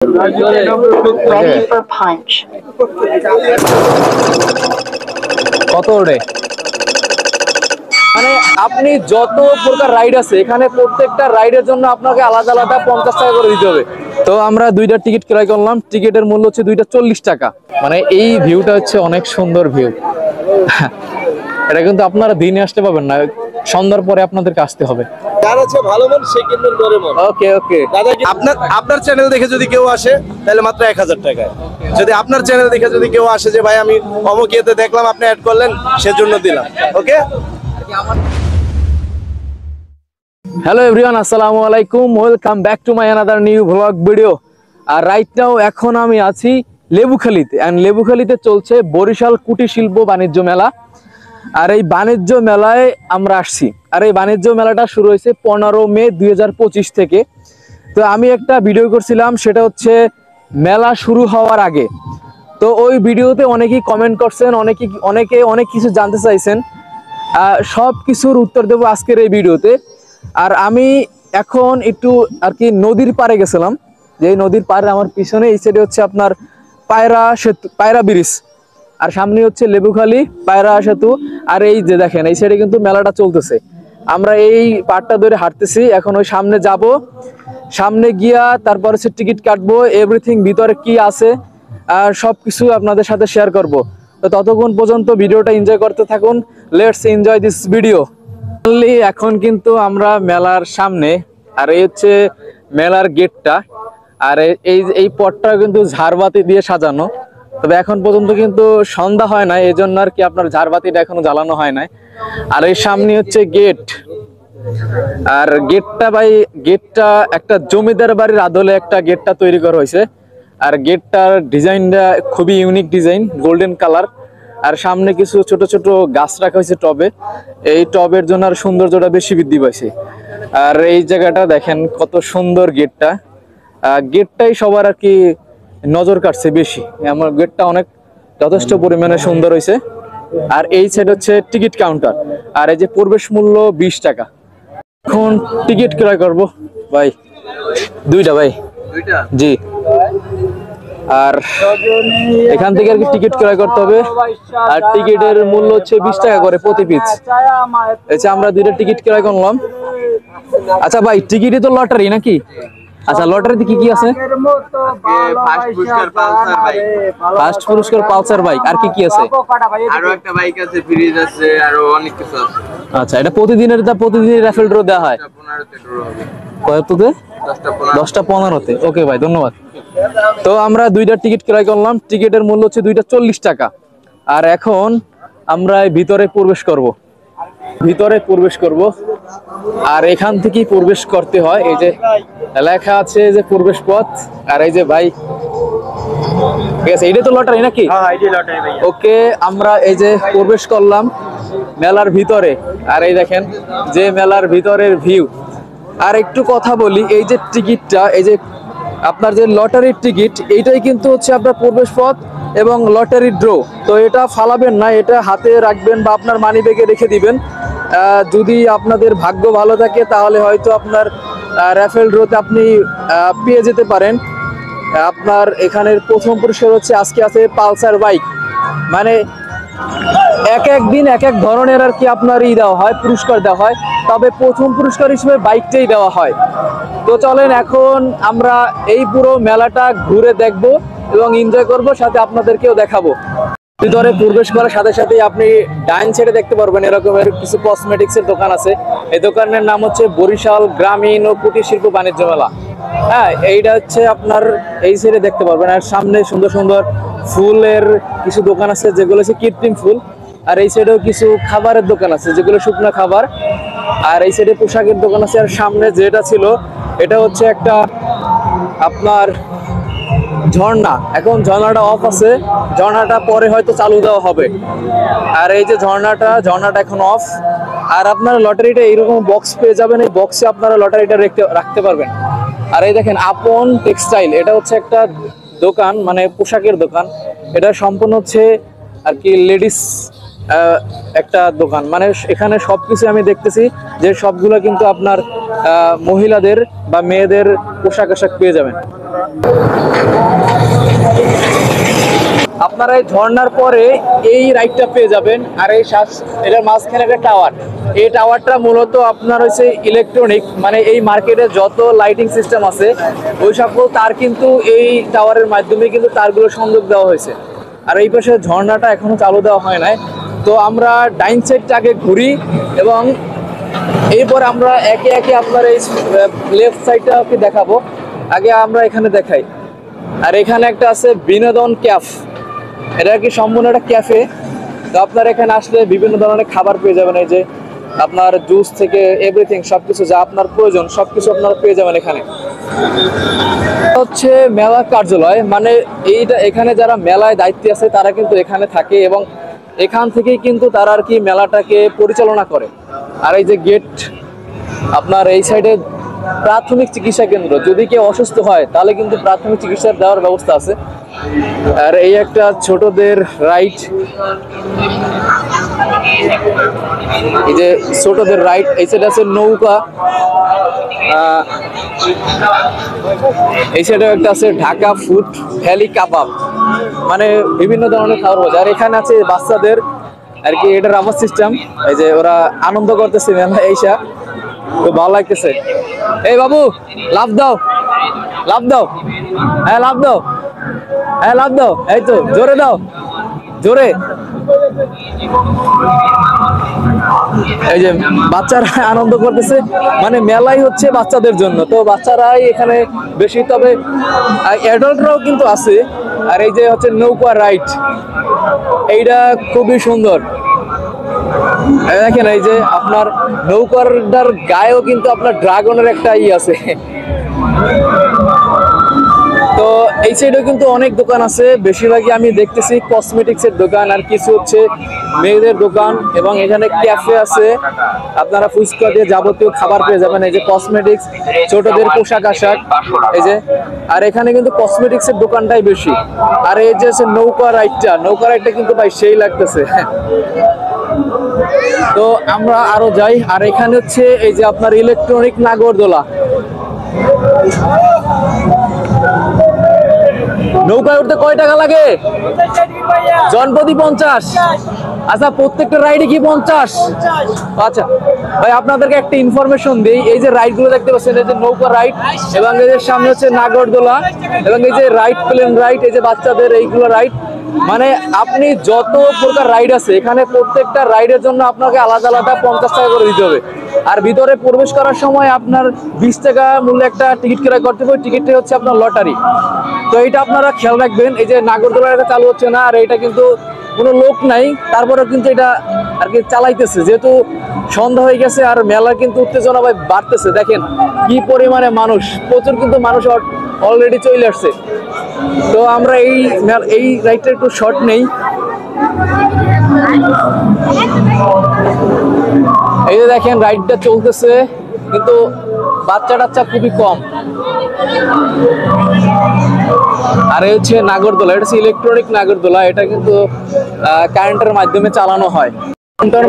Ready for punch. কত ওরে মানে আপনি যত প্রকার রাইড আছে এখানে প্রত্যেকটা রাইডের জন্য আপনাকে আলাদা আলাদা 50 টাকা করে দিতে হবে। তো আমরা দুইটা টিকিট ক্রয় করলাম, টিকিটের মূল্য হচ্ছে দুইটা 40 টাকা। মানে এই ভিউটা হচ্ছে অনেক সুন্দর ভিউ। এটা কিন্তু আপনারা দিনে আসতে পারবেন না, সন্ধ্যার পরে আপনাদেরকে আসতে হবে। যার আছে ভালো মন সে কিনবেন ডোরেমন। ওকে ওকে দাদা আপনার চ্যানেল দেখে যদি কেউ আসে তাহলে মাত্র 1000 টাকায়। যদি আপনার চ্যানেল দেখে যদি কেউ আসে যে ভাই আমি অমুক ইয়েতে দেখলাম আপনি অ্যাড করলেন সেজন্য দিলাম। ওকে। হ্যালো এভরিওয়ান, আসসালামু আলাইকুম, welcome back to my another new blog video. আর রাইট নাও এখন আমি আছি লেবুখালীতে, অ্যান্ড লেবুখালীতে চলছে বরিশাল কুটির শিল্প বাণিজ্য মেলা। আর এই বাণিজ্য মেলায় আমরা আসছি, আর এই বাণিজ্য মেলাটা শুরু হয়েছে 15 মে 2025 থেকে। তো আমি একটা ভিডিও করছিলাম, সেটা হচ্ছে মেলা শুরু হওয়ার আগে। তো ওই ভিডিওতে অনেকেই কমেন্ট করছেন, অনেকে অনেক কিছু জানতে চাইছেন। সব কিছুর উত্তর দেবো আজকের এই ভিডিওতে। আর আমি এখন একটু আর কি নদীর পাড়ে গেছিলাম, যে নদীর পাড়ে আমার পিছনে এই সাইডে হচ্ছে আপনার পায়রা ব্রিজ, আর সামনে হচ্ছে লেবুখালী পায়রা সেতু। আর এই যে দেখেন এই সাইডে কিন্তু মেলাটা চলতেছে। আমরা এই পাড়টা ধরে হাঁটতেছি, এখন ওই সামনে যাব, সামনে গিয়া তারপর হচ্ছে টিকিট কাটবো, এভরিথিং ভিতরে কি আছে আর সবকিছু আপনাদের সাথে শেয়ার করব। তো ততক্ষণ পর্যন্ত ভিডিওটা এনজয় করতে থাকুন। Let's enjoy this video. এখন কিন্তু আমরা মেলার সামনে, আর এই হচ্ছে মেলার গেটটা। আর এই পথটা কিন্তু ঝাড়বাতি দিয়ে সাজানো, তবে এখন পর্যন্ত কিন্তু সন্ধ্যা হয় না, এই জন্য আর কি আপনার ঝাড়বাতিটা এখনো জ্বালানো হয় নাই। আর এই সামনে হচ্ছে গেট, আর গেটটা একটা জমিদার বাড়ির আদলে একটা গেটটা তৈরি করা হয়েছে। আর গেটটার ডিজাইনটা খুবই ইউনিক ডিজাইন, গোল্ডেন কালার। আর সামনে কিছু ছোট ছোট গাছ রাখা হয়েছে টবে, এই টবের জন্য আর সৌন্দর্যটা বেশি বৃদ্ধি পাইছে। আর এই জায়গাটা দেখেন কত সুন্দর গেটটা, গেটটাই সবার আর কি নজর কাটছে বেশি। আমার গেটটা অনেক যথেষ্ট পরিমাণে সুন্দর হয়েছে। আর এই সাইড হচ্ছে টিকিট কাউন্টার, আর এই যে প্রবেশ মূল্য 20 টাকা। এখন টিকিট ক্রয় করব ভাই, দুইটা ভাই, জি। আর এখান থেকে আর কি টিকিট ক্রয় করতে হবে, আর টিকিটের মূল্য হচ্ছে 20 টাকা করে প্রতি পিস। আচ্ছা আমরা দুইটা টিকিট ক্রয় করলাম। আচ্ছা ভাই, টিকিটই তো লটারি নাকি? আচ্ছা লটারিতে কি কি আছে? ফার্স্ট পুরস্কার পালসার বাইক, আর কি কি আছে? আরো একটা বাইক আছে, ফ্রিজ আছে, আরো অনেক কিছু আছে। আচ্ছা এটা প্রতিদিনের রাফেল ড্র দেওয়া হয়? 15তে ড্র হবে। কততে? 10টা 15তে। ওকে ভাই, ধন্যবাদ। তো আমরা দুইটা টিকিট ক্রয় করলাম, টিকিটের মূল্য হচ্ছে দুইটা 40 টাকা। আর এখন আমরা ভিতরে প্রবেশ করব, আর এখান থেকেই প্রবেশ করতে হয়। এই যে লেখা আছে যে প্রবেশ পথ, আর এই যে ভাই, ঠিক আছে, এটা তো লটারি নাকি? হ্যাঁ এটাই লটারি ভাই। ওকে, আমরা এই যে প্রবেশ করলাম মেলার ভিতরে, আর এই দেখেন যে মেলার ভিতরের ভিউ। আর একটু কথা বলি, এই যে টিকিটটা, এই যে আপনার যে লটারির টিকিট, এইটাই কিন্তু হচ্ছে আপনার প্রবেশ পথ এবং লটারি ড্র। তো এটা ফালাবেন না, এটা হাতে রাখবেন বা আপনার মানি ব্যাগে রেখে দিবেন। যদি আপনাদের ভাগ্য ভালো থাকে তাহলে হয়তো আপনার রাফেল ড্রতে আপনি পেয়ে যেতে পারেন। আপনার এখানের প্রথম পুরস্কার হচ্ছে আজকে আছে পালসার বাইক। মানে এক এক দিন এক এক ধরনের আর কি আপনার দেওয়া হয়, পুরস্কার দেওয়া হয়, তবে প্রথম পুরস্কার হিসেবে বাইকটাই দেওয়া হয়। তো চলেন এখন আমরা এই পুরো মেলাটা ঘুরে দেখব এবং এনজয় করব, সাথে আপনাদেরকেও দেখাবো। ভিতরে প্রবেশ করার সাথে সাথে আপনি ডাইন সাইডে দেখতে পারবেন এরকমের কিছু কসমেটিক্সের দোকান আছে। এই দোকানের নাম হচ্ছে বরিশাল গ্রামীণ ও কুটির শিল্প বাণিজ্য মেলা। হ্যাঁ, এইটা হচ্ছে আপনার এই সাইডে দেখতে পারবেন। আর সামনে সুন্দর সুন্দর ফুলের কিছু দোকান আছে, যেগুলো হচ্ছে কৃত্রিম ফুল। আর এই সাইডেও কিছু খাবারের দোকান আছে, যেগুলো শুকনো খাবার। আর এই সাইডে পোশাকের দোকান আছে। আর সামনে যেটা ছিল এটা হচ্ছে একটা আপনার ঝর্ণা, এখন ঝর্ণাটা অফ আছে, ঝর্ণাটা পরে হয়তো চালু দেওয়া হবে। আর এই যে ঝর্ণাটা এখন অফ। আর আপনারা লটারিটা এইরকম বক্স পেয়ে যাবেন, এই বক্সে আপনারা লটারিটা রাখতে পারবেন। আর এই দেখেন আপন টেক্সটাইল, এটা হচ্ছে একটা দোকান, মানে পোশাকের দোকান। এটা সম্পূর্ণ হচ্ছে আর কি লেডিস একটা দোকান, মানে এখানে সবকিছু আমি দেখতেছি যে সবগুলো কিন্তু আপনার মহিলাদের বা মেয়েদের পোশাক আশাক পেয়ে যাবেন। আপনারা এই ঝর্ণার পরে এই রাইডটা পেয়ে যাবেন, আর এই এটার মাঝখানে একটা টাওয়ার। এই টাওয়ারটা মূলত আপনার হচ্ছে ইলেকট্রনিক, মানে এই মার্কেটে যত লাইটিং সিস্টেম আছে ওই সকল তার কিন্তু এই টাওয়ারের মাধ্যমে কিন্তু তারগুলো সংযোগ দেওয়া হয়েছে। আর এই পাশে ঝর্ণাটা এখনো চালু দেওয়া হয় নাই। তো আমরা ডাইন সাইডটা আগে ঘুরি এবং এরপর আমরা একে একে আপনার এই লেফট সাইডটাকে দেখাবো। আগে আমরা এখানে দেখাই। আর এখানে একটা আছে বিনোদন ক্যাফ, এটা কি সম্পূর্ণ একটা ক্যাফে। তো আপনারা এখানে আসলে বিভিন্ন ধরনের খাবার পেয়ে যাবেন, এই যে আপনার জুস থেকে এভরিথিং, সবকিছু যা আপনার প্রয়োজন সবকিছু আপনারা পেয়ে যাবেন এখানে। হচ্ছে মেলা কার্যালয়, মানে এইটা এখানে যারা মেলায় দায়িত্বে আছে তারা কিন্তু এখানে থাকে এবং এখান থেকেই কিন্তু তারা আর কি মেলাটাকে পরিচালনা করে। আর এই যে গেট, আপনার এই সাইডে প্রাথমিক চিকিৎসা কেন্দ্র, যদি কেউ অসুস্থ হয় তাহলে কিন্তু প্রাথমিক চিকিৎসা দেওয়ার ব্যবস্থা আছে। আর এই একটা ছোটদের রাইড, এই যে ছোটদের রাইড, এই সাইডে আছে নৌকা, এই সাইডে একটা আছে ঢাকা ফুড ভ্যালি কাবাব, মানে বিভিন্ন ধরনের খাবার পাওয়া যায়। আর এখানে আছে বাচ্চাদের আর কি, এটা রামার সিস্টেম, এই যে ওরা আনন্দ করতেছে মেলা এইসা, খুব ভালো লাগতেছে। এই বাবু লাফ দাও, লাফ দাও, হ্যাঁ লাফ দাও, হ্যাঁ লাফ দাও, এই তো জোরে দাও, জোরে। এই যে বাচ্চারা আনন্দ করতেছে, মানে মেলাই হচ্ছে বাচ্চাদের জন্য, তো বাচ্চারাই এখানে বেশি, তবে অ্যাডাল্টরাও কিন্তু আছে। আর এই যে হচ্ছে নৌকা রাইড, এইটা খুবই সুন্দর। দেখেন এই যে আপনার নৌকার গায়েও কিন্তু আপনার ড্রাগনের একটা আছে। তো এই সাইডেও কিন্তু অনেক দোকান আছে, বেশিরভাগই আমি দেখতেছি কসমেটিক্সের দোকান, আর কিছু হচ্ছে মেয়েদের দোকান, এবং এখানে ক্যাফে আছে, আপনারা ফুচকা দিয়ে যাবতীয় খাবার পেয়ে যাবেন। এই যে কসমেটিক্স, ছোটদের পোশাক আশাক, এই যে, আর এখানে কিন্তু কসমেটিক্সের দোকানটাই বেশি। আর এই যে নৌকা রাইডটা কিন্তু ভাই সেই লাগতেছে। তো আমরা আরো যাই। আর এখানে হচ্ছে এই যে আপনার ইলেকট্রনিক নাগরদোলা, নৌকায় উঠতে কয় টাকা লাগে? জনপ্রতি 50। আচ্ছা, প্রত্যেকটা রাইডে কি 50? আচ্ছা ভাই, আপনাদেরকে একটা ইনফরমেশন দিই, এই যে রাইড গুলো দেখতে পাচ্ছেন, এই যে নৌকা রাইড, এবং এই যে সামনে হচ্ছে নাগরদোলা, এবং এই যে রাইড, প্লেন রাইড, এই যে বাচ্চাদের এইগুলো রাইড, মানে আপনি যত প্রকার রাইড আছে এখানে প্রত্যেকটা রাইডের জন্য আপনাকে আলাদা আলাদা 50 টাকা করে দিতে হবে। আর ভিতরে প্রবেশ করার সময় আপনার 20 টাকা মূল্যে একটা টিকিট ক্রয় করতে হবে, টিকিটটা হচ্ছে আপনার লটারি। তো এইটা আপনারা খেয়াল রাখবেন। এই যে নাগরদোলা এটা চালু হচ্ছে না, আর এটা কিন্তু কোনো লোক নাই, তারপরেও কিন্তু এটা আর কি চালাইতেছে, যেহেতু সন্ধ্যা হয়ে গেছে আর মেলা কিন্তু উত্তেজনা ভাই বাড়তেছে। দেখেন কি পরিমাণে মানুষ, প্রচুর কিন্তু মানুষ অলরেডি চলে আসছে। তো আমরা এই রাইডটা একটু শর্ট নেই। এই যে দেখেন রাইডটা চলতেছে, কিন্তু বাচ্চা টাচ্চা খুবই কম। আর এই হচ্ছে নাগরদোলা, এটা হচ্ছে ইলেকট্রনিক নাগরদোলা, এটা কিন্তু কারেন্টের মাধ্যমে চালানো হয়।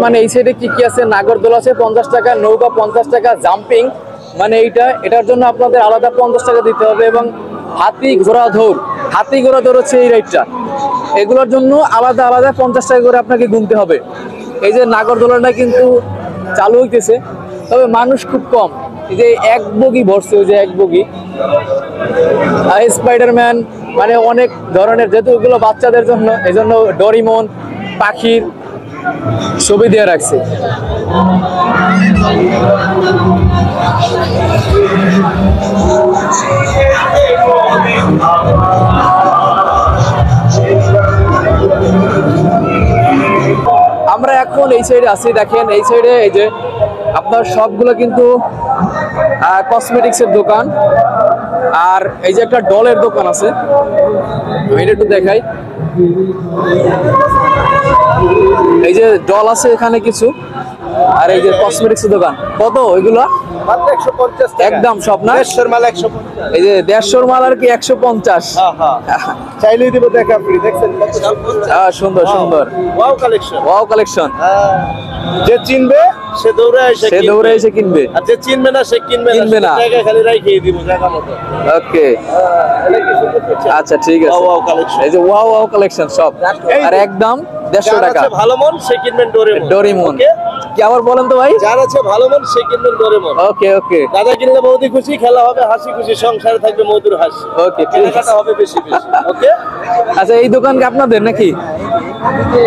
মানে এই সাইডে কি কি আছে, নাগরদোলা আছে 50 টাকা, নৌকা 50 টাকা, জাম্পিং মানে এটার জন্য আপনাদের আলাদা 50 টাকা দিতে হবে, এবং হাতি ঘোড়া দৌড় হচ্ছে এই রাইডটা, এগুলোর জন্য আলাদা আলাদা 50 টাকা করে আপনাকে গুনতে হবে। এই যে নাগরদোলাটা কিন্তু চালু হইতেছে, তবে মানুষ খুব কম। এই যে এক বগি ভরছে, ওই যে এক বগি, স্পাইডারম্যান, মানে অনেক ধরনের, যেহেতু ওগুলো বাচ্চাদের জন্য, এই জন্য ডোরিমন পাখির ছবি দিয়ে রাখছে। আমরা এখন এই সাইডে আছি, দেখেন এই সাইডে এই যে আপনার সবগুলো কিন্তু কসমেটিক্সের দোকান, আর এই যে একটা ডলের দোকান আছে, এটা একটু দেখাই। এই যে ডল আছে এখানে কিছু, আর এই যে কসমেটিক্সের দোকান, কত ওইগুলো? মাত্র 150 টাকা একদম সব না? 150 মাল 150। এই যে 150 মাল আর কি 150। চাইলেই দিব দেখা ফ্রি, দেখছেন কত সুন্দর সুন্দর। Wow collection. Wow collection. যে চিনবে সে দৌড়ে এসে কিনবে, আর যে চিনবে না সে কিনবে না, জায়গা খালি রাখিয়ে দিব জায়গা মতো। ওকে, আচ্ছা ঠিক আছে। ওয়াও কালেকশন, এই যে ওয়াও ওয়াও কালেকশন সব, আর একদম 150 টাকা। ভালো মন সে কিনবেন ডোরেমন। ডোরেমন কি আবার বলেন তো ভাই? যার আছে ভালো মন সে কিনবেন ডোরেমন। ওকে ওকে, দাদা কিনলে বৌদি খুশি, খেলা হবে হাসি খুশি, সংসারে থাকবে মধুর হাসি। ওকে, কেনাকাটা হবে বেশি বেশি। ওকে, আচ্ছা এই দোকান কি আপনাদের নাকি?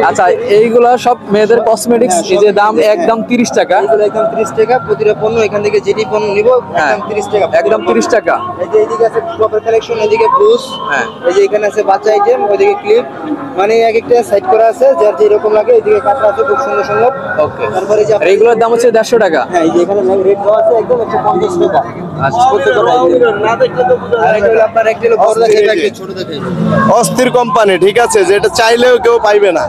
আচ্ছা এইগুলা সব মেয়েদের কসমেটিক্স। এই যে দাম একদম 30 টাকা। এগুলো একদম 30 টাকা প্রতিটা পণ্য। এখান থেকে যেটি পণ্য নিব একদম 30 টাকা, একদম 30 টাকা। এই যে এইদিকে আছে টপের কালেকশন, এদিকে ব্লুজ, হ্যাঁ। এই যে এখানে আছে বাচ্চা আইটেম, ওইদিকে ক্লিপ, মানে এক একটা সাইড করা আছে যার যেরকম লাগে। এইদিকে কাটা আছে খুব সুন্দর সুন্দর। ওকে, তারপরে যে আর এইগুলোর দাম হচ্ছে 150 টাকা। হ্যাঁ, এই যে এখানে রেট দেওয়া আছে একদম 150 টাকা। আচ্ছা, না দেখলে তো বুঝা আর যায় এটা হলো না। আপনার এক কিলো বড় দেখে একটা ছোট দেখে। অস্থির কোম্পানি, ঠিক আছে, যেটা চাইলেও কেউ পাইবে না।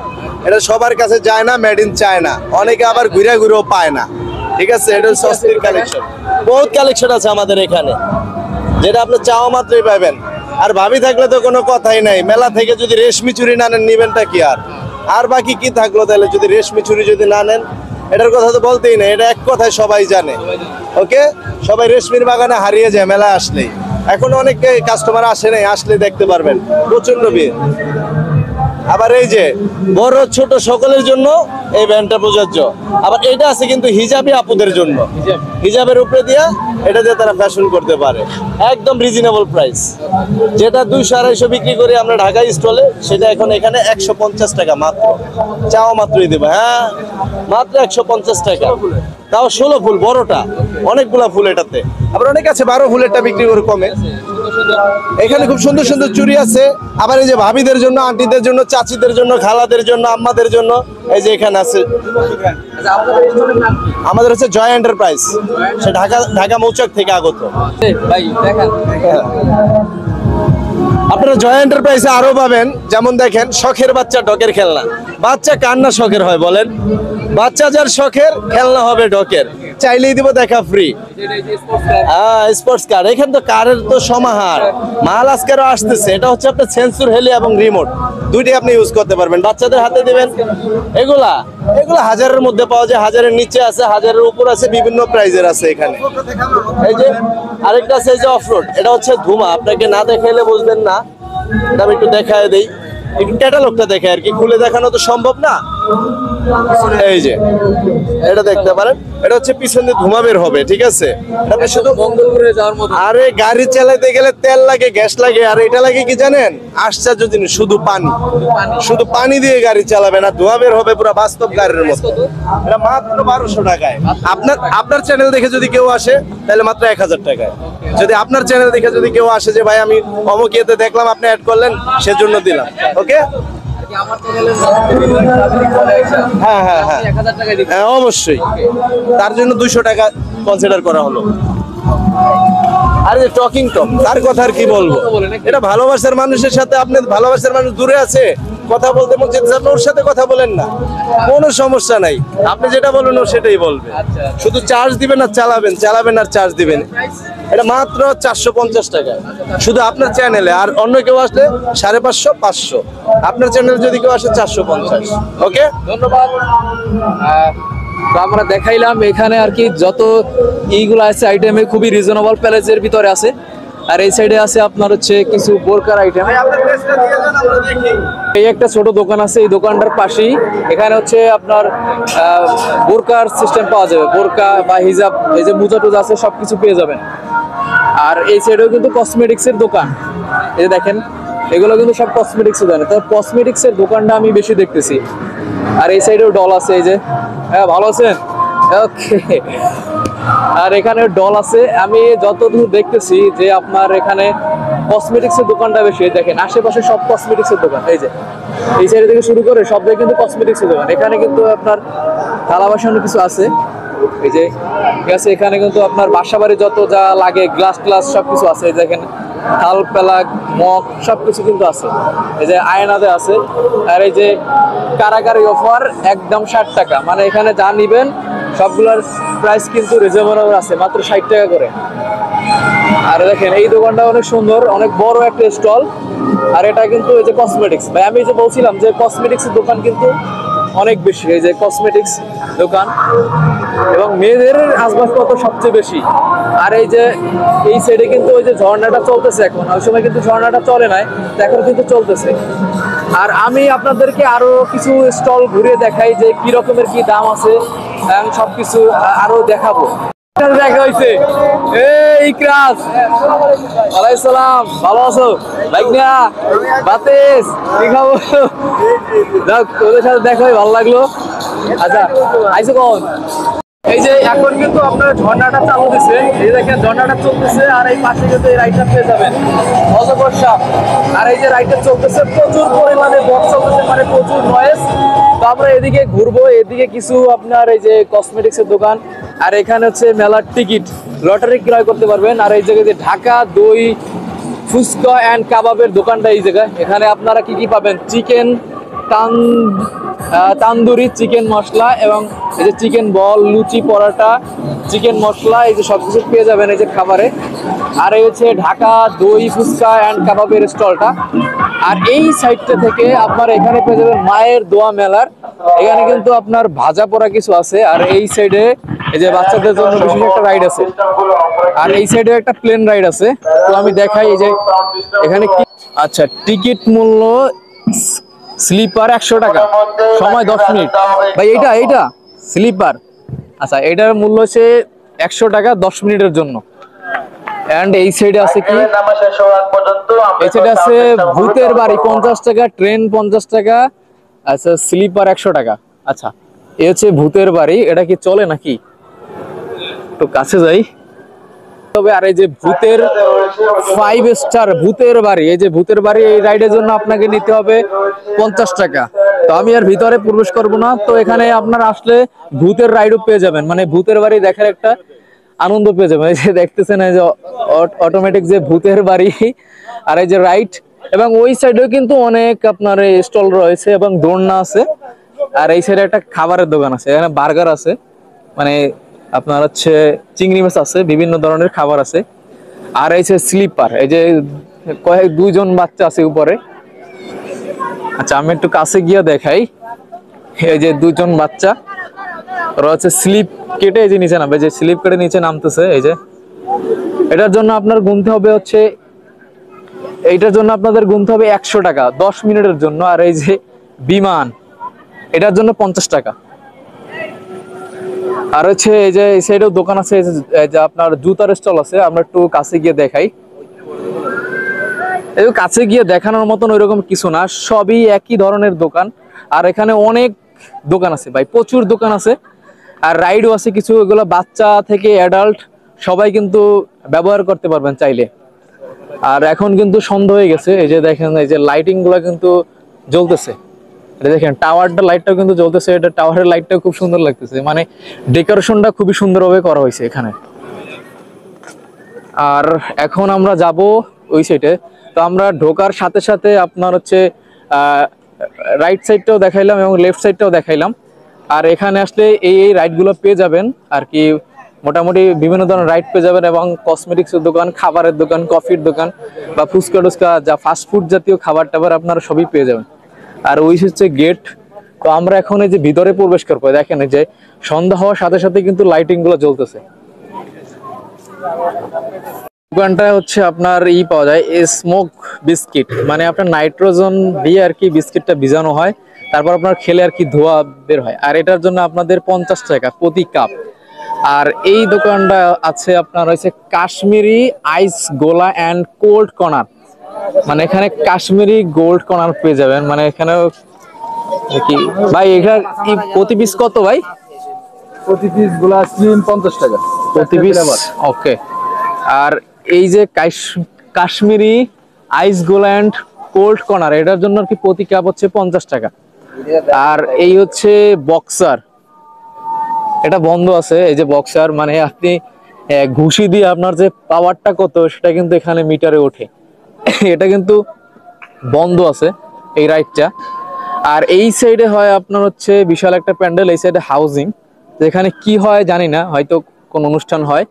এটা সবার কাছে যায় না, মেড ইন চায়না। অনেকে আবার ঘুরে ঘুরেও পায় না, ঠিক আছে। এটা হচ্ছে অস্থির কালেকশন। বহুত কালেকশন আছে আমাদের এখানে, যেটা আপনি চাওয়া মাত্রই পাবেন। আর ভাবি থাকলে তো কোনো কথাই নাই। মেলা থেকে যদি রেশমি চুড়ি না নেন, নিবেনটা কি? আর বাকি কি থাকলো তাহলে? যদি রেশমি চুড়ি যদি না নেন, এটার কথা তো বলতেই নেই। এটা এক কথায় সবাই জানে। ওকে, সবাই রেশমির বাগানে হারিয়ে যায় মেলা আসলেই। এখন অনেক কাস্টমার আসে নাই, আসলে দেখতে পারবেন প্রচন্ড ভিড়। আবার এই যে বড় ছোট সকলের জন্য এই ব্যান্ডটা প্রযোজ্য। আবার এটা আছে কিন্তু হিজাবি আপুদের জন্য, হিজাবের উপরে দিয়া এটা দিয়ে তারা ফ্যাশন করতে পারে। একদম রিজনেবল প্রাইস। যেটা 200-250 বিক্রি করি আমরা ঢাকা স্টলে, সেটা এখন এখানে 150 টাকা মাত্র। চাওয়া মাত্রই দেবো। হ্যাঁ, মাত্র 150 টাকা। তাও 16 ফুল বড়টা, অনেকগুলা ফুল এটাতে। আবার অনেক আছে 12 ফুলেরটা বিক্রি করে কমে। এখানে খুব সুন্দর সুন্দর চুড়ি আছে। আবার এই যে ভাবিদের জন্য, আন্টিদের জন্য, চাচিদের জন্য, খালাদের জন্য, আম্মাদের জন্য এই যে এখানে আছে। আমাদের হচ্ছে জয় এন্টারপ্রাইজ, সে ঢাকা মৌচাক থেকে আগত। ভাই দেখেন, আপনারা জয় এন্টারপ্রাইজে আরো পাবেন, যেমন দেখেন শখের বাচ্চা ডকের খেলনা। বাচ্চা কান্না শখের হয় বলেন? বাচ্চা যার শখের খেলনা হবে ডকের, চাইলেই দিব দেখা ফ্রি। স্পোর্টস কার, এখানে তো কারের তো সমাহার। মাল আজকেরও আসতেছে। এটা হচ্ছে আপনার সেন্সর হেলি এবং রিমোট, দুইটাই আপনি ইউজ করতে পারবেন। বাচ্চাদের হাতে দিবেন। এগুলা 1000-এর মধ্যে পাওয়া যায়, 1000-এর নিচে আছে, 1000-এর উপর আছে, বিভিন্ন প্রাইজের আছে এখানে। এই যে আরেকটা আছে, এই যে অফরোড, এটা হচ্ছে ধুমা। আপনাকে না দেখাইলে বুঝবেন না, এটা আমি একটু দেখায় দেই। একটু ক্যাটালগটা দেখে আর কি, খুলে দেখানো তো সম্ভব না। এই যে এটা দেখতে পারেন, এটা হচ্ছে পিছন দিয়ে ধোঁয়া বের হবে, ঠিক আছে। আপনি শুধু মঙ্গলপুরে যাওয়ার মতো। আরে গাড়ি চালাতে গেলে তেল লাগে, গ্যাস লাগে, আর এটা লাগে কি জানেন? আশ্চর্য জিনিস, শুধু পানি। শুধু পানি দিয়ে গাড়ি চালাবে না, ধোঁয়া বের হবে পুরো বাস্তব গাড়ির মতো। এটা মাত্র 1200 টাকায়। আপনার চ্যানেল দেখে যদি কেউ আসে তাহলে মাত্র 1000 টাকায়। যদি আপনার চ্যানেল দেখে যদি কেউ আসে যে ভাই আমি অমুক ইয়েতে দেখলাম আপনি অ্যাড করলেন, সেজন্য দিলাম। ওকে, হ্যাঁ হ্যাঁ হ্যাঁ হ্যাঁ, অবশ্যই। তার জন্য 200 টাকা কনসিডার করা হলো। আর যে টকিং টক, তার কথা আর কি বলবো? এটা ভালোবাসার মানুষের সাথে, আপনি ভালোবাসার মানুষ দূরে আছে, কথা বলতে মন চাইছে, আপনি ওর সাথে কথা বলেন না, কোনো সমস্যা নাই। আপনি যেটা বলবেন ও সেটাই বলবে। শুধু চার্জ দিবেন আর চালাবেন আর চার্জ দিবেন। এটা মাত্র 450 টাকা শুধু আপনার চ্যানেলে। আর অন্য কেউ আসলে 550, 500। আপনার চ্যানেলে যদি কেউ আসে 450। ওকে, ধন্যবাদ। তো আমরা দেখাইলাম এখানে আর কি যত এইগুলো আছে আইটেমে খুবই রিজনেবল প্রাইসের ভিতরে আছে। আর এই সাইডে আছে আপনার হচ্ছে কিছু বোরকার আইটেম। এই একটা ছোট দোকান আছে, এই দোকানটার পাশেই এখানে হচ্ছে আপনার বোরকার সিস্টেম পাওয়া যাবে। বোরকা বা হিজাব, এই যে মোজা টোজা আছে সবকিছু পেয়ে যাবেন। আর এই সাইডেও কিন্তু কসমেটিক্সের দোকান, এই যে দেখেন এগুলো কিন্তু সব কসমেটিক্সের দোকান। তো কসমেটিক্সের দোকানটা আমি বেশি দেখতেছি। আর এই সাইডেও ডল আছে, এই যে, হ্যাঁ ভালো আছেন? ওকে। আর এখানে ডল আছে। আমি যতদূর দেখতেছি যে আপনার এখানে কসমেটিক্সের দোকানটা বেশি। দেখেন আশেপাশে সব কসমেটিক্সের দোকান। এই যে এই সাইড থেকে শুরু করে সব জায়গায় কিন্তু কসমেটিক্সের দোকান। এখানে কিন্তু আপনার থালা বাসন কিছু আছে, এই যে ঠিক আছে। এখানে কিন্তু আপনার বাসাবাড়ি যত যা লাগে, গ্লাস গ্লাস সবকিছু আছে। এই দেখেন থাল পেলাক মগ সবকিছু কিন্তু আছে। এই যে আয়নাতে আছে। আর এই যে কারাগারি অফার একদম 60 টাকা, মানে এখানে যা নিবেন সবগুলোর প্রাইস কিন্তু রিজনেবল আছে, মাত্র 60 টাকা করে। আর দেখেন এই দোকানটা অনেক সুন্দর, অনেক বড় একটা স্টল। আর এটা কিন্তু এই যে কসমেটিক্স, ভাই আমি যে বলছিলাম যে কসমেটিক্স এর দোকান কিন্তু অনেক বেশি, এই যে কসমেটিক্স দোকান এবং মেয়েদের আসবাবপত্র সবচেয়ে বেশি। আর এই যে এই সাইডে কিন্তু ওই যে ঝর্ণাটা চলতেছে এখন, ওই সময় কিন্তু ঝর্ণাটা চলে নাই, এখন কিন্তু চলতেছে। আর আমি আপনাদেরকে আরো কিছু স্টল ঘুরিয়ে দেখাই যে কি রকমের কি দাম আছে, আমি সবকিছু আরো দেখাবো। দেখা হয়েছে এই ক্রাস, ওয়ালাইকুম সালাম, ভালো আছো ভাইগনা বাতেস, কি খবর? যাক ওদের সাথে দেখা হয়ে ভালো লাগলো। আচ্ছা আইসো কোন? এই যে এখন কিন্তু আপনার ঝর্ণাটা চালু দিচ্ছে, এই দেখেন ঝর্ণাটা চলতেছে, আর এই পাশে কিন্তু এই রাইডটা পেয়ে যাবেন অজগর সাপ। আর এই যে রাইডটা চলতেছে প্রচুর পরিমাণে বক্স চলতেছে, মানে প্রচুর নয়েজ। তো আমরা এদিকে ঘুরবো, এদিকে কিছু আপনার এই যে কসমেটিক্স এর দোকান, আর এখানে হচ্ছে মেলার টিকিট লটারি ক্রয় করতে পারবেন। আর এই জায়গায় যে ঢাকা দই ফুচকা অ্যান্ড কাবাবের দোকানটা এই জায়গায়, এখানে আপনারা কি কি পাবেন, চিকেন তান্দুরি চিকেন মশলা এবং এই যে চিকেন বল, লুচি, পরোটা, চিকেন মশলা, এই যে সবকিছু পেয়ে যাবেন এই যে খাবারে। আর এই হচ্ছে ঢাকা দই ফুচকা অ্যান্ড কাবাবের স্টলটা। আর এই সাইডটা থেকে আপনার এখানে পেয়ে যাবেন মায়ের দোয়া মেলার, এখানে কিন্তু আপনার ভাজা পোড়া কিছু আছে। আর এই সাইডে এই যে বাচ্চাদের জন্য বিশেষ একটা রাইড আছে, আর এই সাইডে একটা প্লেন রাইড আছে। তো আমি দেখাই এই যে এখানে কি। আচ্ছা টিকিট মূল্য স্লিপার 100 টাকা, সময় 10 মিনিট। ভাই এইটা স্লিপার, আচ্ছা এটার মূল্য হচ্ছে 100 টাকা 10 মিনিটের জন্য। এন্ড এই সাইডে আছে কি, এই সাইডে আছে ভূতের বাড়ি 50 টাকা, ট্রেন 50 টাকা, আচ্ছা স্লিপার 100 টাকা। আচ্ছা এই হচ্ছে ভূতের বাড়ি, এটা কি চলে নাকি, একটু কাছে যাই তবে। আর এই যে ভূতের 5 স্টার ভূতের বাড়ি, এই যে ভূতের বাড়ি, এই রাইডের জন্য আপনাকে নিতে হবে 50 টাকা। তো আমি আর ভিতরে প্রবেশ করব না। তো এখানে আপনার আসলে ভূতের রাইডও পেয়ে যাবেন, মানে ভূতের বাড়ি দেখার একটা আনন্দ পেয়ে যাবেন। এই যে দেখতেছেন এই যে অটোমেটিক যে ভূতের বাড়ি আর এই যে রাইড, এবং ওই সাইডেও কিন্তু অনেক আপনার স্টল রয়েছে এবং দোলনা আছে। আর এই সাইডে একটা খাবারের দোকান আছে, এখানে বার্গার আছে, মানে আপনার হচ্ছে চিংড়ি মাছ আছে, বিভিন্ন ধরনের খাবার আছে। আর এই যে স্লিপার, এই যে দুইজন বাচ্চা আছে উপরে। আচ্ছা আমি একটু কাছে গিয়ে দেখাই, এই যে দুজন বাচ্চা ওরা হচ্ছে স্লিপ কেটে এই যে নিচে নামবে, যে স্লিপ কেটে নিচে নামতেছে। এই যে এটার জন্য আপনার গুনতে হবে হচ্ছে, এইটার জন্য আপনাদের গুনতে হবে 100 টাকা 10 মিনিটের জন্য। আর এই যে বিমান, এটার জন্য 50 টাকা। আর হচ্ছে এই যে এই সাইডেও দোকান আছে, এই যে আপনার জুতার স্টল আছে, আমরা একটু কাছে গিয়ে দেখাই। এই কাছে গিয়ে দেখানোর মতন ওইরকম কিছু না, সবই একই ধরনের দোকান। আর এখানে অনেক দোকান আছে ভাই, প্রচুর দোকান আছে। আর রাইডও আছে কিছু, এগুলো বাচ্চা থেকে অ্যাডাল্ট সবাই কিন্তু ব্যবহার করতে পারবেন চাইলে। আর এখন কিন্তু সন্ধ্যা হয়ে গেছে, এই যে দেখেন এই যে লাইটিং গুলা কিন্তু জ্বলতেছে, দেখেন টাওয়ারটা লাইটটাও কিন্তু জ্বলতেছে, এটা টাওয়ারের লাইটটাও খুব সুন্দর লাগতেছে, মানে ডেকোরেশনটা খুবই সুন্দরভাবে করা হয়েছে এখানে। আর এখন আমরা যাব ওই সাইডে। তো আমরা ঢোকার সাথে সাথে আপনার হচ্ছে রাইট সাইডটাও দেখাইলাম এবং লেফট সাইডটাও দেখাইলাম। আর এখানে আসলে এই রাইডগুলো পেয়ে যাবেন আর কি, মোটামুটি বিভিন্ন ধরনের রাইড পেয়ে যাবেন, এবং কসমেটিক্সের দোকান, খাবারের দোকান, কফির দোকান বা ফুচকা টুচকা যা ফাস্টফুড জাতীয় খাবার টাবার আপনারা সবই পেয়ে যাবেন। আর ওই হচ্ছে গেট। তো আমরা এখন এই যে ভিতরে প্রবেশ করবো, দেখেন এই যে সন্ধ্যা হওয়ার সাথে সাথে কিন্তু লাইটিং গুলো জ্বলতেছে। দোকানটা হচ্ছে আপনার পাওয়া যায় স্মোক বিস্কিট, মানে আপনার নাইট্রোজেন দিয়ে আর কি বিস্কিটটা ভিজানো হয়, তারপর আপনার খেলে আর কি ধোয়া বের হয়। আর এটার জন্য আপনাদের 50 টাকা প্রতি কাপ। আর এই দোকানটা আছে আপনার হচ্ছে কাশ্মীরি আইস গোলা অ্যান্ড কোল্ড কর্নার, মানে এখানে কাশ্মীরি গোল্ড কর্নার পেয়ে যাবেন। মানে এখানে কি ভাই, এটা কি প্রতি পিস কত ভাই? প্রতি পিস গুলা 50 টাকা প্রতি পিস, ওকে। আর এই যে কাশ্মীরি আইস গোলা অ্যান্ড কোল্ড কর্নার, এটার জন্য আর কি প্রতি কাপ হচ্ছে 50 টাকা। আর এই হচ্ছে বক্সার, এটা বন্ধ আছে, এই যে বক্সার, মানে আপনি ঘুষি দিয়ে আপনার যে পাওয়ারটা কত সেটা কিন্তু এখানে মিটারে ওঠে। এটা কিন্তু বন্ধ আছে এই রাইডটা। আর এই সাইডে হয় আপনার হচ্ছে বিশাল একটা প্যান্ডেল, এই সাইডে হাউজিং, এখানে কি হয় জানি না, হয়তো কোন অনুষ্ঠান হয়।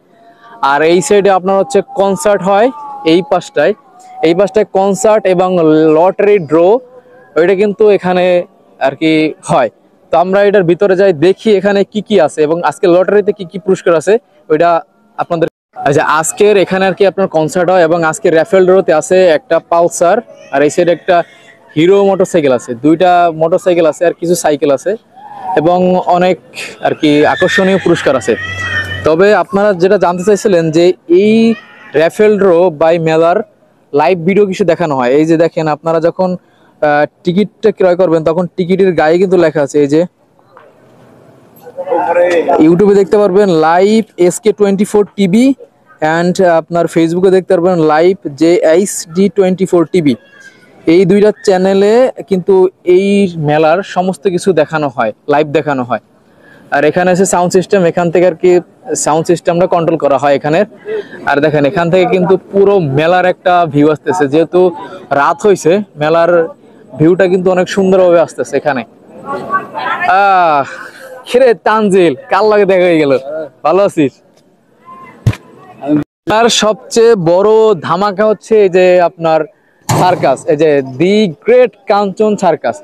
আর এই সাইডে আপনার হচ্ছে কনসার্ট হয় এই পাশটায় কনসার্ট এবং লটারি ড্র, ওইটা কিন্তু এখানে আর কি হয়। তো আমরা এটার ভিতরে যাই, দেখি এখানে কি কি আছে এবং আজকে লটারিতে কি কি পুরস্কার আছে ওইটা আপনাদের। আচ্ছা, আজকের এখানে আর কি আপনার কনসার্ট হয় এবং আজকে র্যাফেল ড্রতে আছে একটা পালসার, আর এই সাইডে একটা হিরো মোটরসাইকেল আছে, দুইটা মোটরসাইকেল আছে আর কিছু সাইকেল আছে এবং অনেক আর কি আকর্ষণীয় পুরস্কার আছে। তবে আপনারা যেটা জানতে চাইছিলেন যে এই র্যাফেল ড্র বাই মেলার লাইভ ভিডিও কিছু দেখানো হয়, এই যে দেখেন আপনারা যখন টিকিটটা ক্রয় করবেন তখন টিকিটের গায়ে কিন্তু লেখা আছে, এই যে ইউটিউবে দেখতে পারবেন লাইভ SK24 টিভি অ্যান্ড আপনার ফেসবুকে দেখতে পারবেন লাইভ JHD24 টিভি। এই দুইটা চ্যানেলে কিন্তু এই মেলার সমস্ত কিছু দেখানো হয়, লাইভ দেখানো হয়। আর এখানে আছে সাউন্ড সিস্টেম, এখান থেকে আর কি সাউন্ড সিস্টেমটা কন্ট্রোল করা হয় এখানে। আর দেখেন এখান থেকে কিন্তু পুরো মেলার একটা ভিউ আসতেছে, যেহেতু রাত হয়েছে মেলার ভিউটা কিন্তু অনেক সুন্দরভাবে আসতেছে এখানে। খিরে তানজিল, কাল লাগে দেখা হয়ে গেল, ভালো আছিস? আর সবচেয়ে বড় ধামাকা হচ্ছে এই যে আপনার সার্কাস, এই যে দি গ্রেট কাঞ্চন সার্কাস।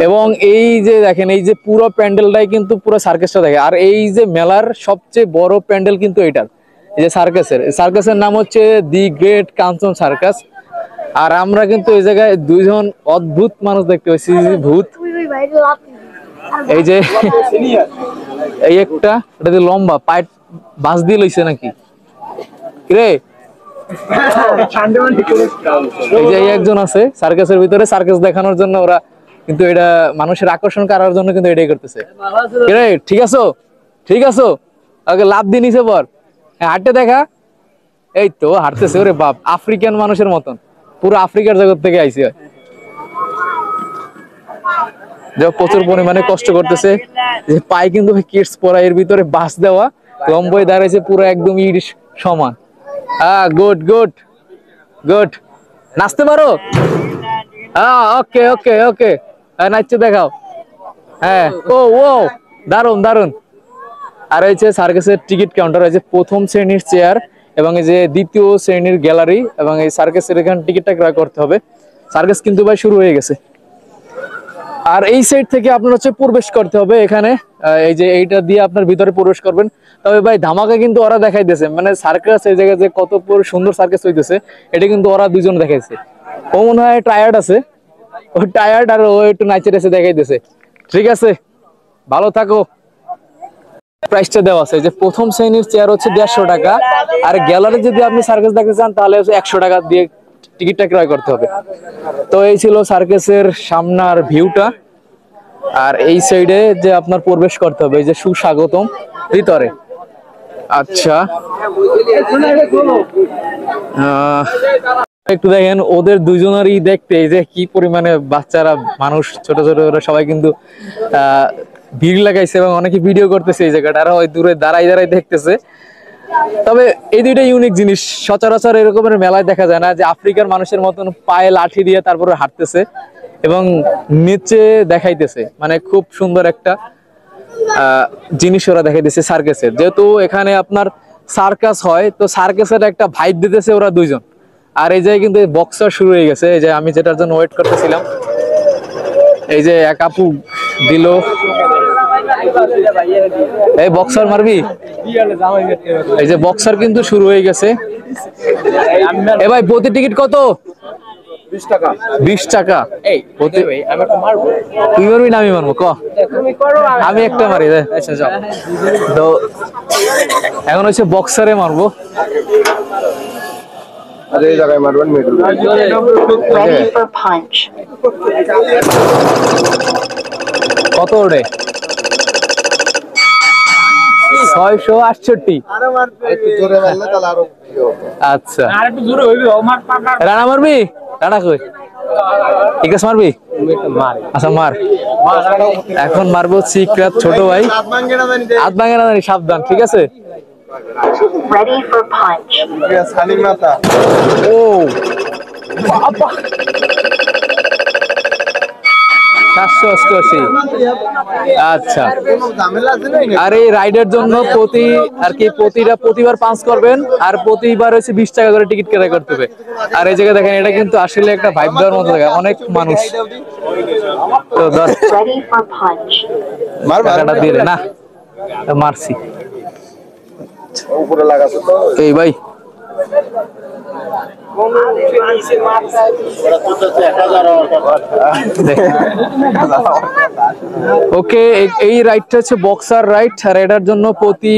এবং এই যে দেখেন এই যে পুরো প্যান্ডেলটাই কিন্তু পুরো সার্কাসটা দেখে। আর এই যে মেলার সবচেয়ে বড় প্যান্ডেল কিন্তু এইটার, এই যে সার্কাসের নাম হচ্ছে দি গ্রেট কাঞ্চন সার্কাস। আর আমরা কিন্তু এই জায়গায় দুইজন অদ্ভুত মানুষ দেখতে পাচ্ছি, ভূত। এই যে এই একটা, এটা যে লম্বা পাইট বাস দিয়ে লইছে নাকি রে। এই যে একজন আছে সার্কাসের ভিতরে, সার্কাস দেখানোর জন্য ওরা কিন্তু এটা মানুষের আকর্ষণ করার জন্য কিন্তু এটাই করতেছে। রে ঠিক আছো? ঠিক আছো? ওকে লাভ দিয়ে নিছে পর, হ্যাঁ হাঁটতে দেখা। এই তো হাঁটতেছে, ওরে বাপ, আফ্রিকান মানুষের মতন, পুরো আফ্রিকার জগৎ থেকে আইছে। প্রচুর পরিমাণে কষ্ট করতেছে, যে পায়ে কিন্তু কিডস পরা, এর ভিতরে বাস দেওয়া, লম্বই দাঁড়াইছে পুরো একদম ইট সমান। গুড গুড গুড, নাচতে পারো? ওকে ওকে ওকে, নাচতে দেখাও। হ্যাঁ, ও ও দারুন দারুন। আর হচ্ছে সার্কাসের টিকিট কাউন্টার, এই যে প্রথম শ্রেণীর চেয়ার এবং এই যে দ্বিতীয় শ্রেণীর গ্যালারি, এবং এই সার্কাসের এখানে টিকিটটা ক্রয় করতে হবে। সার্কাস কিন্তু ভাই শুরু হয়ে গেছে। আর এই সাইড থেকে আপনার হচ্ছে প্রবেশ করতে হবে এখানে, এই যে এইটা দিয়ে আপনার ভিতরে প্রবেশ করবেন। তবে ভাই ধামাকা কিন্তু ওরা দেখাইতেছে, মানে সার্কাস এই জায়গায় যে কত সুন্দর সার্কাস হইতেছে এটা কিন্তু ওরা দুজন দেখাইছে। ও মনে হয় টায়ার্ড আছে, ও টায়ার্ড, আর ও একটু নাচে টাচে দেখাইতেছে। ঠিক আছে, ভালো থাকো। প্রাইসটা দেওয়া আছে, যে প্রথম শ্রেণীর চেয়ার হচ্ছে 150 টাকা, আর গ্যালারি যদি আপনি সার্কাস দেখতে চান তাহলে হচ্ছে 100 টাকা দিয়ে টিকিটটা ক্রয় করতে হবে। তো এই ছিল সার্কাসের সামনার ভিউটা। আর এই সাইডে যে আপনার প্রবেশ করতে হবে, এই যে সুস্বাগতম ভিতরে। আচ্ছা, একটু দেখেন ওদের দুজনেরই দেখতে, এই যে কি পরিমাণে বাচ্চারা, মানুষ, ছোট ছোট সবাই কিন্তু ভিড় লাগাইছে এবং অনেকে ভিডিও করতেছে এই জায়গাটা, আর ওই দূরে দাঁড়াই দাঁড়াই দেখতেছে। তবে এই দুইটা ইউনিক জিনিস, সচরাচর এরকমের মেলায় দেখা যায় না, যে আফ্রিকার মানুষের মতন পায়ে লাঠি দিয়ে তারপরে হাঁটতেছে এবং নিচে দেখাইতেছে, মানে খুব সুন্দর একটা জিনিস ওরা দেখাইতেছে সার্কাসের। যেহেতু এখানে আপনার সার্কাস হয়, তো সার্কাসের একটা ভাইব দিতেছে ওরা দুইজন। আর এই জায়গায় কিন্তু বক্সার শুরু হয়ে গেছে, এই যে আমি যেটার জন্য ওয়েট করতেছিলাম, এই যে এক আপু দিল। এই বক্সার মারবি? এই যে বক্সার কিন্তু শুরু হয়ে গেছে। এ ভাই প্রতি টিকিট কত? 20 টাকা। 20 টাকা? তুই মারবি না আমি মারবো? ক, আমি একটা মারি। আচ্ছা যাও। তো এখন হচ্ছে বক্সারে মারবো। এই জায়গায় মারবেন মিডল। কত ওরে? 668। আচ্ছা, রানা মারবি? রানা কই? ঠিক আছে, মারবি? আচ্ছা মার। এখন মারবো সিক্রেট ছোট ভাই, হাত ভাঙে না জানি, সাবধান। ঠিক আছে, ও 588। আচ্ছা, আর এই রাইডের জন্য প্রতিবার পাঁচ করবেন, আর প্রতিবার হচ্ছে 20 টাকা করে টিকিট ক্রয় করতে হবে। আর এই জায়গায় দেখেন, এটা কিন্তু আসলে একটা ভাইব দেওয়ার মতো জায়গা, অনেক মানুষ। তো টাকাটা দিয়ে দে না, মারছি এই ভাই। ওকে, এই রাইডটা হচ্ছে বক্সার রাইড, আর এটার জন্য প্রতি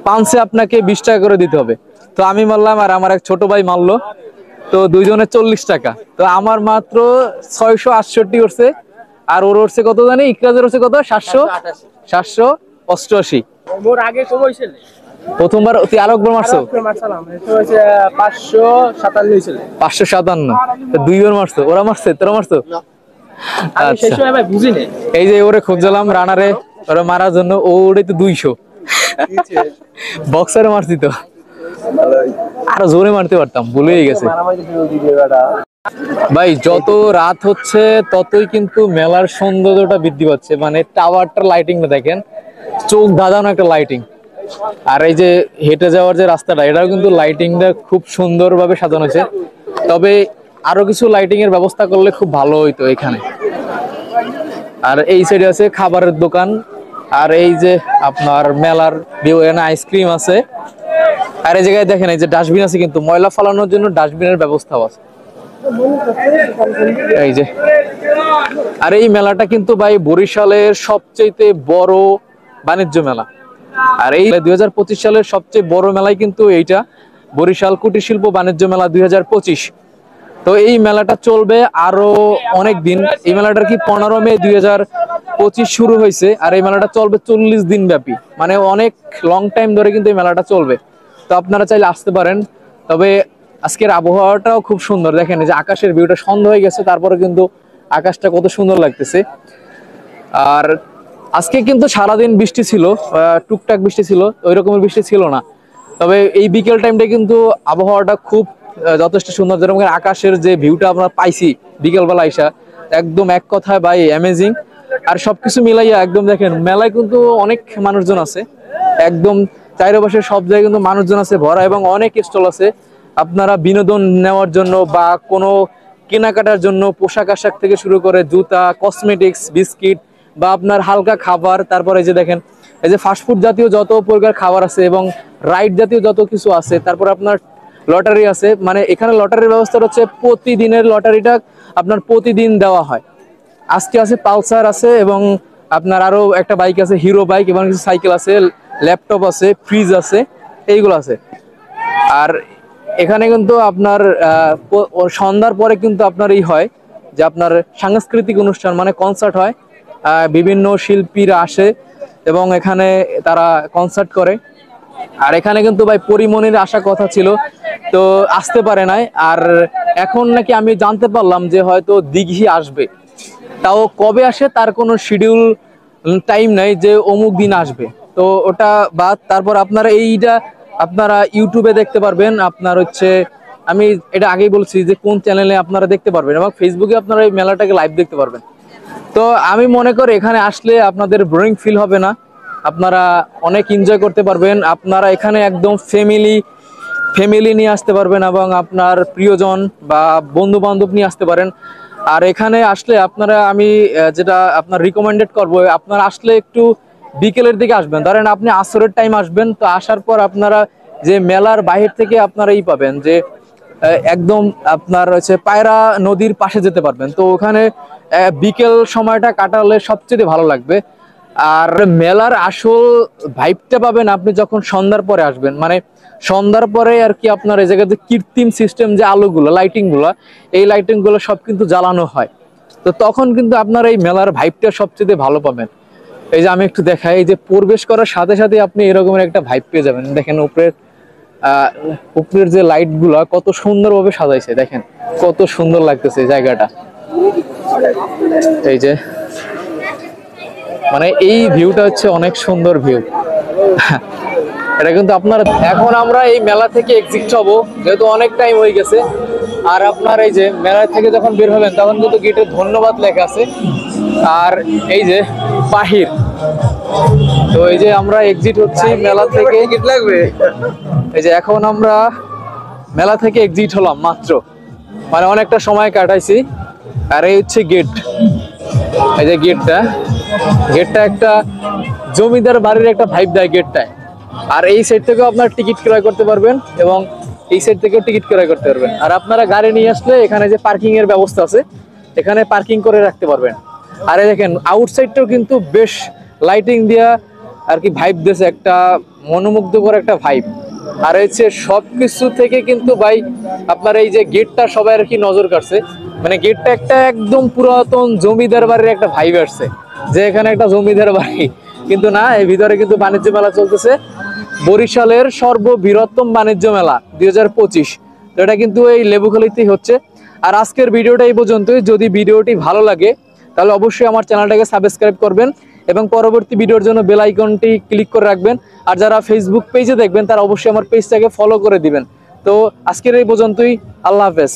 পাঁচে আপনাকে 20 টাকা করে দিতে হবে। তো আমি মারলাম আর আমার এক ছোট ভাই মারলো, তো দুইজনে 40 টাকা। তো আমার মাত্র 668 উঠছে, আর ওর উঠছে কত জানি, ইকরাজের উঠছে কত, 788। মোর আগে সময় ছিল প্রথমবার তুই আরেকবার মারছো? 557 ছিল। 557, দুইবার মারছো। ওরা মারছে, তোরা মারছো? আমি সেই সময় ভাই বুঝি না। এই যে ওরে খুঁজলাম রানারে, ওরা মারার জন্য, ওরে তো 200 বক্সারে মারছি তো, আরো জোরে মারতে পারতাম, ভুলেই গেছে ভাই। যত রাত হচ্ছে ততই কিন্তু মেলার সৌন্দর্যটা বৃদ্ধি পাচ্ছে। মানে টাওয়ারটার লাইটিং দেখেন, চোখ ধাঁধানো একটা লাইটিং। আর এই যে হেঁটে যাওয়ার যে রাস্তাটা, এটাও কিন্তু লাইটিংটা খুব সুন্দরভাবে সাজানো আছে। তবে আরো কিছু লাইটিং এর ব্যবস্থা করলে খুব ভালো হইতো এখানে। আর এই সাইডে আছে খাবারের দোকান, আর এই যে আপনার মেলার ভিউ, এখানে আইসক্রিম আছে। আর এই জায়গায় দেখেন, এই যে ডাস্টবিন আছে, কিন্তু ময়লা ফালানোর জন্য ডাস্টবিনের ব্যবস্থাও আছে এই যে। আর এই মেলাটা কিন্তু ভাই বরিশালের সবচেয়ে বড় বাণিজ্য মেলা। আর এই 2025 সালের সবচেয়ে বড় মেলায় কিন্তু এইটা, বরিশাল কুটির শিল্প বাণিজ্য মেলা 2025। তো এই মেলাটা চলবে আরো অনেক দিন। এই মেলাটার কি 15 মে 2025 শুরু হয়েছে, আর এই মেলাটা চলবে 40 দিন ব্যাপী, মানে অনেক লং টাইম ধরে কিন্তু এই মেলাটা চলবে। তো আপনারা চাইলে আসতে পারেন। তবে আজকের আবহাওয়াটাও খুব সুন্দর, দেখেন এই যে আকাশের ভিউটা, সন্ধ্যা হয়ে গেছে তারপরে কিন্তু আকাশটা কত সুন্দর লাগতেছে। আর আজকে কিন্তু সারাদিন বৃষ্টি ছিল, টুকটাক বৃষ্টি ছিল, ওই রকমের বৃষ্টি ছিল না। তবে এই বিকেল টাইমটা কিন্তু আবহাওয়াটা খুব যথেষ্ট সুন্দর। যেরকম আকাশের যে ভিউটা আমরা পাইছি বিকেলবেলা আইসা, একদম এক কথায় ভাই অ্যামেজিং। আর সবকিছু মিলাইয়া একদম দেখেন, মেলায় কিন্তু অনেক মানুষজন আছে, একদম চারিপাশে সব জায়গায় কিন্তু মানুষজন আছে ভরা, এবং অনেক স্টল আছে। আপনারা বিনোদন নেওয়ার জন্য বা কোনো কেনাকাটার জন্য, পোশাক আশাক থেকে শুরু করে জুতা, কসমেটিক্স, বিস্কিট বা আপনার হালকা খাবার, তারপরে এই যে দেখেন এই যে ফাস্টফুড জাতীয় যত প্রকার খাবার আছে, এবং রাইড জাতীয় যত কিছু আছে। তারপর আপনার লটারি আছে, মানে এখানে লটারির ব্যবস্থা হচ্ছে প্রতিদিনের লটারিটা আপনার প্রতিদিন দেওয়া হয়। আজকে আছে পালসার আছে, এবং আপনার আরো একটা বাইক আছে, হিরো বাইক, এবং কিছু সাইকেল আছে, ল্যাপটপ আছে, ফ্রিজ আছে, এইগুলো আছে। আর এখানে কিন্তু আপনার সন্ধ্যার পরে কিন্তু আপনার এই হয় যে আপনার সাংস্কৃতিক অনুষ্ঠান, মানে কনসার্ট হয়। বিভিন্ন শিল্পীরা আসে এবং এখানে তারা কনসার্ট করে। আর এখানে কিন্তু ভাই পরিমণির আসার কথা ছিল, তো আসতে পারে নাই। আর এখন নাকি আমি জানতে পারলাম যে হয়তো দিঘি আসবে, তাও কবে আসে তার কোনো শিডিউল টাইম নাই যে অমুক দিন আসবে। তো ওটা বাদ। তারপর আপনারা এইটা আপনারা ইউটিউবে দেখতে পারবেন, আপনার হচ্ছে আমি এটা আগেই বলছি যে কোন চ্যানেলে আপনারা দেখতে পারবেন, এবং ফেসবুকে আপনারা এই মেলাটাকে লাইভ দেখতে পারবেন। তো আমি মনে করি এখানে আসলে আপনাদের বোরিং ফিল হবে না, আপনারা অনেক এনজয় করতে পারবেন। আপনারা এখানে একদম ফ্যামিলি নিয়ে আসতে পারবেন, এবং আপনার প্রিয়জন বা বন্ধু বান্ধব নিয়ে আসতে পারেন। আর এখানে আসলে আপনারা, আমি যেটা আপনার রিকমেন্ডেড করবো, আপনারা আসলে একটু বিকেলের দিকে আসবেন। ধরেন আপনি আসরের টাইম আসবেন, তো আসার পর আপনারা যে মেলার বাহির থেকে আপনারা পাবেন যে একদম আপনার হচ্ছে পায়রা নদীর পাশে যেতে পারবেন। তো ওখানে বিকেল সময়টা কাটালে সবচেয়ে ভালো লাগবে। আর মেলার আসল ভাইবটা পাবেন আপনি যখন সন্ধ্যার পরে আসবেন, মানে সন্ধ্যার পরে আর কি আপনার এই জায়গাতে কৃত্রিম সিস্টেম যে আলোগুলো, লাইটিংগুলো, এই লাইটিংগুলো সব কিন্তু জ্বালানো হয়। তো তখন কিন্তু আপনার এই মেলার ভাইবটা সবচেয়ে ভালো পাবেন। এই যে আমি একটু দেখাই, এই যে প্রবেশ করার সাথে সাথে আপনি এরকমের একটা ভাইব পেয়ে যাবেন। দেখেন উপরের যে লাইট গুলা কত সুন্দরভাবে সাজাইছে, দেখেন কত সুন্দর লাগতেছে জায়গাটা। এই যে মানে এই ভিউটা হচ্ছে অনেক সুন্দর ভিউ। এটা কিন্তু আপনার, এখন আমরা এই মেলা থেকে এক্সিট হবো, যেহেতু অনেক টাইম হয়ে গেছে। আর আপনার এই যে মেলা থেকে যখন বের হবেন তখন কিন্তু গেটে ধন্যবাদ লেখা আছে, আর এই যে বাহির। তো এই যে আমরা এক্সিট হচ্ছি মেলা থেকে। টিকিট লাগবে। এই যে এখন আমরা মেলা থেকে এক্সিট হলাম মাত্র, মানে অনেকটা সময় কাটাইছি। আর এই হচ্ছে গেট, এই যে গেটটা একটা জমিদার বাড়ির একটা ভাইব দেয় গেটটায়। আর এই সাইড থেকেও আপনার টিকিট ক্রয় করতে পারবেন এবং এই সাইড থেকেও টিকিট ক্রয় করতে পারবেন। আর আপনারা গাড়ি নিয়ে আসলে এখানে যে পার্কিং এর ব্যবস্থা আছে, এখানে পার্কিং করে রাখতে পারবেন। আর এই দেখেন আউটসাইডটাও কিন্তু বেশ লাইটিং দিয়া আর কি ভাইব দিয়েছে, একটা মনোমুগ্ধকর একটা ভাইব। আর হচ্ছে সবকিছু থেকে কিন্তু ভাই আপনার এই যে গেটটা সবাই আর কি নজর কাটছে, মানে গেটটা একটা একদম পুরাতন জমিদার বাড়ির একটা ভাইব আসছে, যে এখানে একটা জমিদার বাড়ি। কিন্তু না, এই ভিতরে কিন্তু বাণিজ্য মেলা চলতেছে, বরিশালের সর্ববৃহত্তম বাণিজ্য মেলা 2025। তো এটা কিন্তু এই লেবুখালীতেই হচ্ছে। আর আজকের ভিডিওটা এই পর্যন্তই। যদি ভিডিওটি ভালো লাগে তাহলে অবশ্যই আমার চ্যানেলটাকে সাবস্ক্রাইব করবেন এবং পরবর্তী ভিডিওর জন্য বেল আইকনটি ক্লিক করে রাখবেন। আর যারা ফেসবুক পেজে দেখবেন তারা অবশ্যই আমার পেজটাকে ফলো করে দিবেন। তো আজকের এই পর্যন্তই, আল্লাহ হাফেজ।